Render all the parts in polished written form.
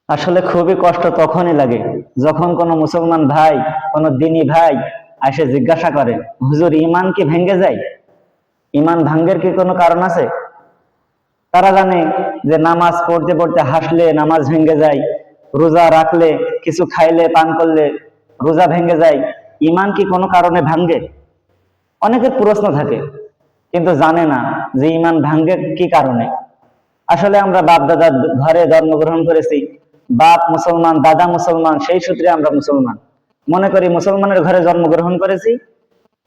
আসলে খুবই কষ্ট তখনই লাগে যখন কোনো মুসলমান ভাই, কোনো দিনী ভাই এসে জিজ্ঞাসা করে, হুজুর ইমান কি ভেঙে যায়? ইমান ভাঙ্গের কি কোনো কারণ আছে? তারা জানে যে নামাজ পড়তে পড়তে হাসলে নামাজ ভেঙে যায়, রোজা রাখলে, কিছু খাইলে পান করলে রোজা ভেঙে যায়। ইমান কি কোনো কারণে ভাঙ্গে? অনেকের প্রশ্ন থাকে, কিন্তু জানে না যে ইমান ভাঙ্গে কি কারণে। আসলে আমরা বাপ দাদার ঘরে জন্মগ্রহণ করেছি, বাপ মুসলমান, দাদা মুসলমান, সেই সূত্রে আমরা মুসলমান মনে করি, মুসলমানের ঘরে জন্মগ্রহণ করেছি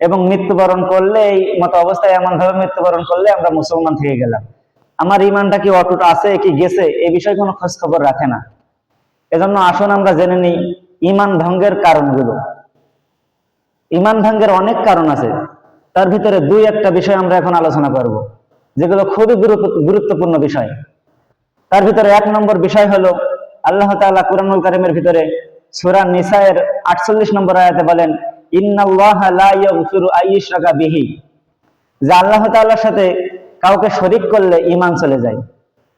এবং মৃত্যুবরণ করলে, এই মতো অবস্থায় এমন ভাবে মৃত্যুবরণ করলে আমরা মুসলমান থেকে গেলাম। আমার ইমানটা কি অটুট আছে কি গেছে, এই বিষয়ে কোনো খোঁজ খবর রাখে না। এজন্য আসুন আমরা জেনে নিই ইমান ভঙ্গের কারণগুলো। ইমান ভঙ্গের অনেক কারণ আছে, তার ভিতরে দুই একটা বিষয় আমরা এখন আলোচনা করব, যেগুলো খুবই গুরুত্বপূর্ণ বিষয়। তার ভিতরে এক নম্বর বিষয় হলো, আল্লাহ তাআলা কুরআনুল কারীমের ভিতরে সূরা নিসায়ের 48 নম্বর আয়াতে বলেন, ইন্নাল্লাহা লা ইয়াগফিরু আইয়ুশরাকা বিহি, যে আল্লাহ তাআলার সাথে কাউকে শরীক করলে ঈমান চলে যায়,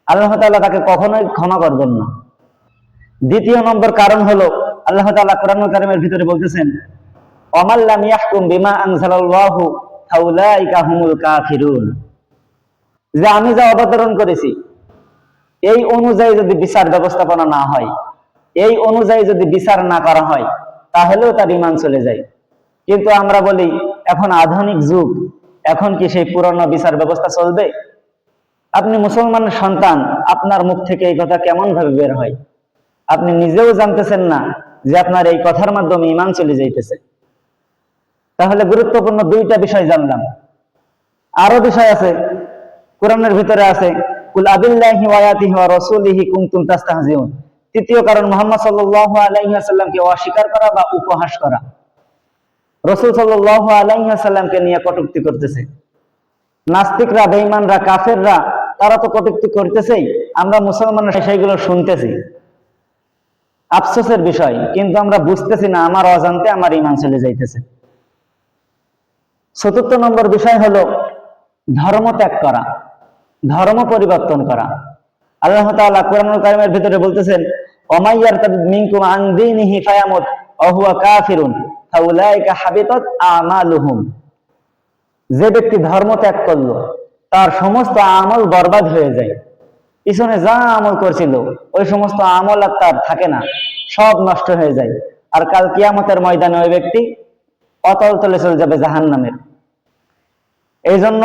আল্লাহ তাআলা তাকে কখনোই ক্ষমা করবেন না। দ্বিতীয় নম্বর কারণ হলো, আল্লাহ তাআলা কুরআনুল কারীমের ভিতরে বলতেছেন, ওয়ামান লাম ইয়াহকুম বিমা আনজালাল্লাহু ফাউলাইকা হুমুল কাফিরুন, যে আমি যা অবতরণ করেছি এই অনুযায়ী যদি বিচার ব্যবস্থাপনা না হয়, এই অনুযায়ী যদি বিচার না করা হয়, তাহলেও তার ঈমান চলে যায়। কিন্তু আমরা বলি এখন আধুনিক যুগ, এখন কি সেই পুরনো বিচার ব্যবস্থা চলবে? আপনি মুসলমানের সন্তান, আপনার মুখ থেকে এই কথা কেমন ভাবে বের হয়? আপনি নিজেও জানতেছেন না যে আপনার এই কথার মাধ্যমে ঈমান চলে যাইতেছে। তাহলে গুরুত্বপূর্ণ দুইটা বিষয় জানলাম। আরো বিষয় আছে, কোরআনের ভিতরে আছে, কুল আবিল্লাহি ওয়া আয়াতিহি ওয়া রাসূলিহি কুনতুম তাস্তাহজিউন। তৃতীয় কারণ, মুহাম্মদ সাল্লাল্লাহু আলাইহি ওয়াসাল্লামকে অস্বীকার করা বা উপহাস করা। রাসূল সাল্লাল্লাহু আলাইহি ওয়াসাল্লামকে নিয়ে কটূক্তি করতেছে। নাস্তিকরা, বেঈমানরা, কাফেররা তারা তো কটূক্তি করতেছেই, আমরা মুসলমানরা সেইগুলো শুনতেছি। আফসোসের বিষয়, কিন্তু আমরা বুঝতেছি না, আমার অজান্তে আমার ঈমান চলে যাইতেছে। চতুর্থ নম্বর বিষয় হলো ধর্ম ত্যাগ করা, ধর্ম পরিবর্তন করা। আল্লাহ তাআলা কুরআনুল কারীমের ভিতরে বলতেছেন, ওমাই ইয়ারতাদ মিনকুম আন দীনিহি ফায়ামুত ওয়া হুয়া কাফিরুন ফাউলাইকা হাবিতাত আমালুহুম, যে ব্যক্তি ধর্ম ত্যাগ করলো তার সমস্ত আমল বরবাদ হয়ে যায়। পিছনে যা আমল করছিল ওই সমস্ত আমল আর তার থাকে না, সব নষ্ট হয়ে যায়। আর কাল কিয়ামতের ময়দানে ওই ব্যক্তি অতল তলে চলে যাবে জাহান্নামের। এই জন্য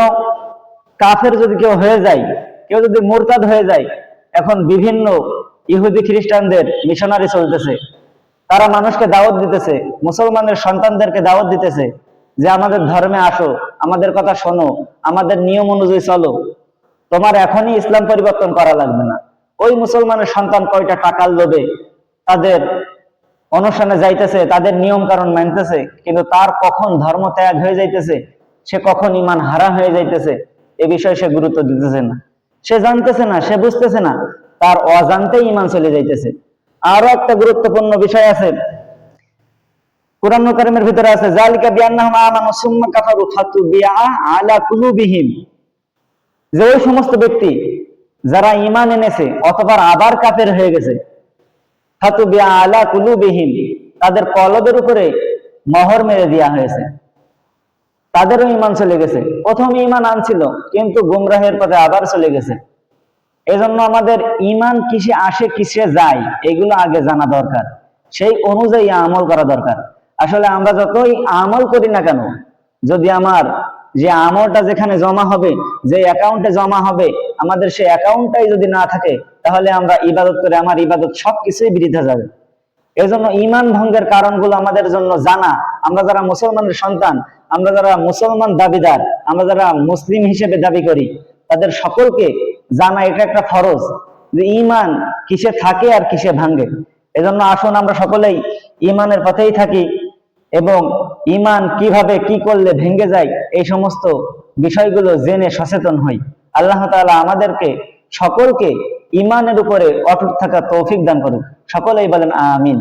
কাফের যদি কেউ হয়ে যায়, কেউ যদি মুরতাদ হয়ে যায়, এখন বিভিন্ন ইহুদি খ্রিস্টানদের মিশনারি চলতেছে, তারা মানুষকে দাওয়াত দিতেছে, মুসলমানের সন্তানদেরকে দাওয়াত দিতেছে যে আমাদের ধর্মে আসো, আমাদের কথা শোনো, আমাদের নিয়ম অনুযায়ী চলো, তোমার এখনই ইসলাম পরিবর্তন করা লাগবে না। ওই মুসলমানের সন্তান কয়টা টাকার লোভে তাদের অনুষ্ঠানে যাইতেছে, তাদের নিয়ম কারণ মানতেছে, কিন্তু তার কখন ধর্ম ত্যাগ হয়ে যাইতেছে, সে কখন ঈমান হারা হয়ে যাইতেছে, এ বিষয়ে সে গুরুত্ব দিতেছে না, সে জানতেছে না, সে বুঝতেছে না, তার অজান্তেই ঈমান চলে যাইতেছে। আরো একটা গুরুত্বপূর্ণ বিষয় আছে, কুরআনুল কারীমের ভিতরে আছে, যালিকা বিআন্নাহুম আমানু সুম্মা কাফারু ফাতুবিআ আলা কুলুবিহিম, যে ওই সমস্ত ব্যক্তি যারা ঈমান এনেছে অথবা আবার কাফের হয়ে গেছে, ফাতুবিআ আলা কুলুবিহিম, তাদের কলবের উপরে মোহর মেরে দেওয়া হয়েছে, তাদেরও ঈমান চলে গেছে। প্রথম ঈমান আনছিল কিন্তু গুমরাহের পথে আবার চলে গেছে। এজন্য আমাদের ঈমান কিসে আসে কিসে যায় এগুলো আগে জানা দরকার, সেই অনুযায়ী আমল করা দরকার। আসলে আমরা যতই আমল করি না কেন, যদি আমার যে আমলটা যেখানে জমা হবে, যে অ্যাকাউন্টে জমা হবে, আমাদের সেই অ্যাকাউন্টটাই যদি না থাকে, তাহলে আমরা ইবাদত করে আমার ইবাদত সবকিছুই বৃথা যাবে। এজন্য ঈমান ভঙ্গের কারণগুলো আমাদের জন্য জানা, আমরা যারা মুসলমানের সন্তান, আমরা যারা মুসলমান দাবিদার, আমরা যারা মুসলিম হিসেবে দাবি করি, তাদের সকলকে জানা এটা একটা ফরজ যে ঈমান কিসে থাকে আর কিসে ভাঙ্গে। এজন্য আসুন আমরা সকলেই ঈমানের পথেই থাকি এবং ঈমান কিভাবে কি করলে ভেঙে যায় এই সমস্ত বিষয়গুলো জেনে সচেতন হই। আল্লাহ তাআলা আমাদেরকে সকলকে ঈমানের উপরে অটুট থাকা তৌফিক দান করুন। সকলেই বলেন আমিন।